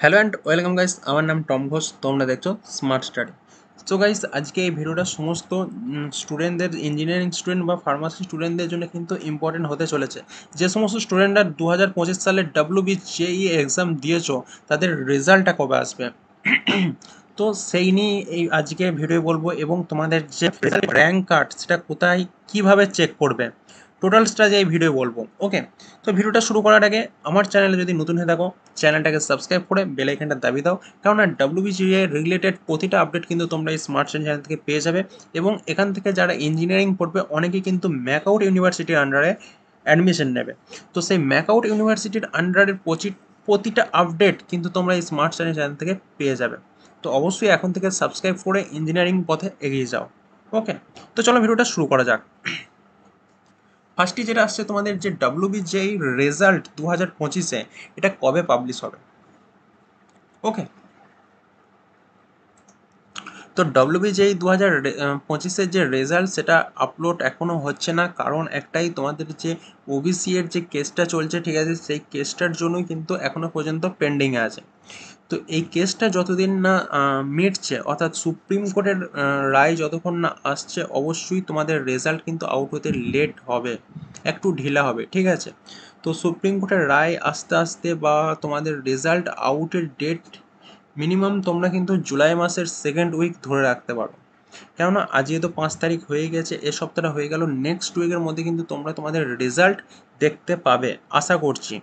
Hello and welcome guys, আমার নাম Tom Ghosh, তোমরা দেখছো স্মার্ট স্টাডি। সো গাইস, আজকে এই ভিডিওটা সমস্ত স্টুডেন্টদের, ইঞ্জিনিয়ারিং স্টুডেন্ট বা ফার্মাসি স্টুডেন্টদের জন্য কিন্তু ইম্পর্টেন্ট হতে চলেছে। যে সমস্ত স্টুডেন্টরা 2025 সালের WBJEE এক্সাম দিয়েছো, তাদের রেজাল্টটা কবে আসবে তো সেই নিয়ে এই আজকে ভিডিও বলবো, এবং তোমাদের যে র্যাঙ্ক কার্ড সেটা কোথায় কিভাবে চেক করবে, টোটালসটা যে এই ভিডিও বলবো। ওকে, তো ভিডিওটা শুরু করার আগে আমার চ্যানেলে যদি নতুন হয়ে থাকো, চ্যানেলটাকে সাবস্ক্রাইব করে বেল আইকনটা দাবিয়ে দাও, কেননা WBGA রিলেটেড প্রতিটা আপডেট কিন্তু তোমরা এই স্মার্ট স্টাডি চ্যানেল থেকে পেয়ে যাবে। এবং এখান থেকে যারা ইঞ্জিনিয়ারিং পড়বে অনেকেই কিন্তু ম্যাকআউট ইউনিভার্সিটির আন্ডারে অ্যাডমিশন নেবে। তো সেই ম্যাকআউট ইউনিভার্সিটির আন্ডারের প্রতিটা আপডেট কিন্তু তোমরা এই স্মার্ট স্টাডি চ্যানেল থেকে পেয়ে যাবে। তো অবশ্যই এখন থেকে সাবস্ক্রাইব করে ইঞ্জিনিয়ারিং পথে এগিয়ে যাও। ওকে, তো চলো ভিডিওটা শুরু করা যাক। ফার্স্টে যেটা আসছে, তোমাদের যে WBJEE রেজাল্ট 2025-এ, এটা কবে পাবলিশ হবে। ওকে, তো WBJEE 2025-এর যে রেজাল্ট সেটা আপলোড এখনও হচ্ছে না, কারণ একটাই, তোমাদের যে ওবিসি এর যে কেসটা চলছে, ঠিক আছে, সেই কেসটার জন্যই কিন্তু এখনও পর্যন্ত পেন্ডিংয়ে আছে। তো এই কেসটা যতদিন না মিটছে, অর্থাৎ সুপ্রিম কোর্টের রায় যতক্ষণ না আসছে, অবশ্যই তোমাদের রেজাল্ট কিন্তু আউট হতে লেট হবে, একটু ঢিলা হবে, ঠিক আছে। তো সুপ্রিম কোর্টের রায় আসতে আসতে বা তোমাদের রেজাল্ট আউটের ডেট মিনিমাম তোমরা কিন্তু জুলাই মাসের সেকেন্ড উইক ধরে রাখতে পারো। কেননা আজকে তো 5 তারিখ হয়ে গেছে, এ সপ্তাহটা হয়ে গেল, নেক্সট উইকের মধ্যে কিন্তু তোমরা তোমাদের রেজাল্ট দেখতে পাবে আশা করছি।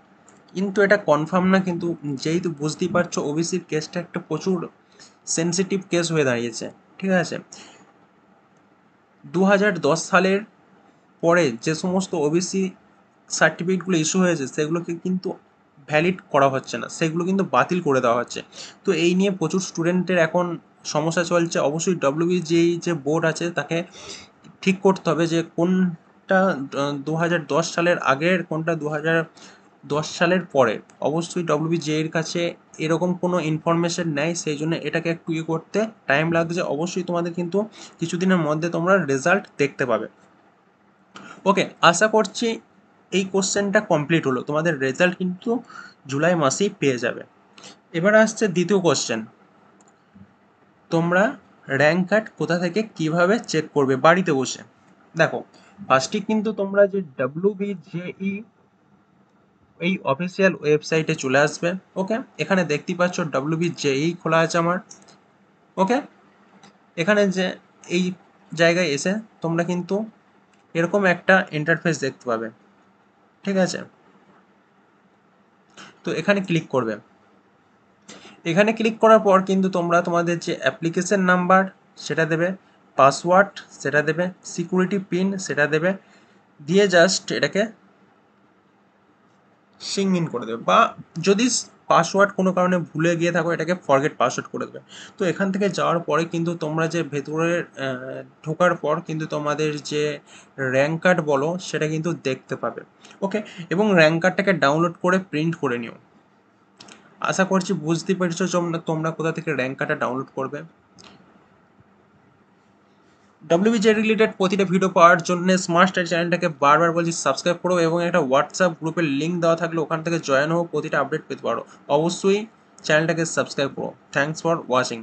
কিন্তু এটা কনফার্ম না, কিন্তু যেহেতু বুঝতেই পারছো ওবিসির কেসটা একটা প্রচুর সেন্সিটিভ কেস হয়ে দাঁড়িয়েছে, ঠিক আছে। 2010 সালের পরে যে সমস্ত ওবিসি সার্টিফিকেটগুলো ইস্যু হয়েছে সেগুলোকে কিন্তু ভ্যালিড করা হচ্ছে না, সেগুলো কিন্তু বাতিল করে দেওয়া হচ্ছে। তো এই নিয়ে প্রচুর স্টুডেন্টের এখন সমস্যা চলছে। অবশ্যই WBJEE যে বোর্ড আছে তাকে ঠিক করতে হবে যে কোনটা 2010 সালের আগের, কোনটা 2010 সালের পরে। অবশ্যই WBJEE-র কাছে এরকম কোনো ইনফরমেশন নেই, সেই জন্য এটাকে একটু করতে টাইম লাগছে। অবশ্যই তোমাদের কিন্তু কিছুদিনের মধ্যে তোমরা রেজাল্ট দেখতে পাবে। ওকে, আশা করছি এই কোশ্চেনটা কমপ্লিট হলো, তোমাদের রেজাল্ট কিন্তু জুলাই মাসেই পেয়ে যাবে। এবার আসছে দ্বিতীয় কোশ্চেন, তোমরা র্যাঙ্ক কার্ড কোথা থেকে কিভাবে চেক করবে বাড়িতে বসে। দেখো, ফার্স্টে কিন্তু তোমরা যে WBJEE এই অফিসিয়াল ওয়েবসাইটে চলে আসবে। ওকে, এখানে দেখতেই পাচ্ছ WBJEE খোলা আছে আমার। ওকে, এখানে যে এই জায়গায় এসে তোমরা কিন্তু এরকম একটা ইন্টারফেস দেখতে পাবে, ঠিক আছে। তো এখানে ক্লিক করবে। এখানে ক্লিক করার পর কিন্তু তোমরা তোমাদের যে অ্যাপ্লিকেশন নাম্বার সেটা দেবে, পাসওয়ার্ড সেটা দেবে, সিকিউরিটি পিন সেটা দেবে, দিয়ে জাস্ট এটাকে সিং ইন করে দেবে। বা যদি পাসওয়ার্ড কোনো কারণে ভুলে গিয়ে থাকো, এটাকে ফরগেট পাসওয়ার্ড করে দেবে। তো এখান থেকে যাওয়ার পরে কিন্তু তোমরা যে ভেতরে ঢোকার পর কিন্তু তোমাদের যে র্যাঙ্ক কার্ড বলো সেটা কিন্তু দেখতে পাবে। ওকে, এবং র্যাঙ্ক কার্ডটাকে ডাউনলোড করে প্রিন্ট করে নিও। আশা করছি বুঝতে পেরেছো তোমরা কোথা থেকে র্যাঙ্ক কার্ডটা ডাউনলোড করবে। WBJ রিলেটেড প্রতিটা ভিডিও পাওয়ার জন্য স্মার্ট স্টাডি চ্যানেলটাকে বারবার বলছি সাবস্ক্রাইব করো, এবং একটা হোয়াটসঅ্যাপ গ্রুপের লিঙ্ক দেওয়া থাকলে ওখান থেকে জয়েন হও, প্রতিটা আপডেট পেতে পারো। অবশ্যই চ্যানেলটাকে সাবস্ক্রাইব করো। Thanks for watching.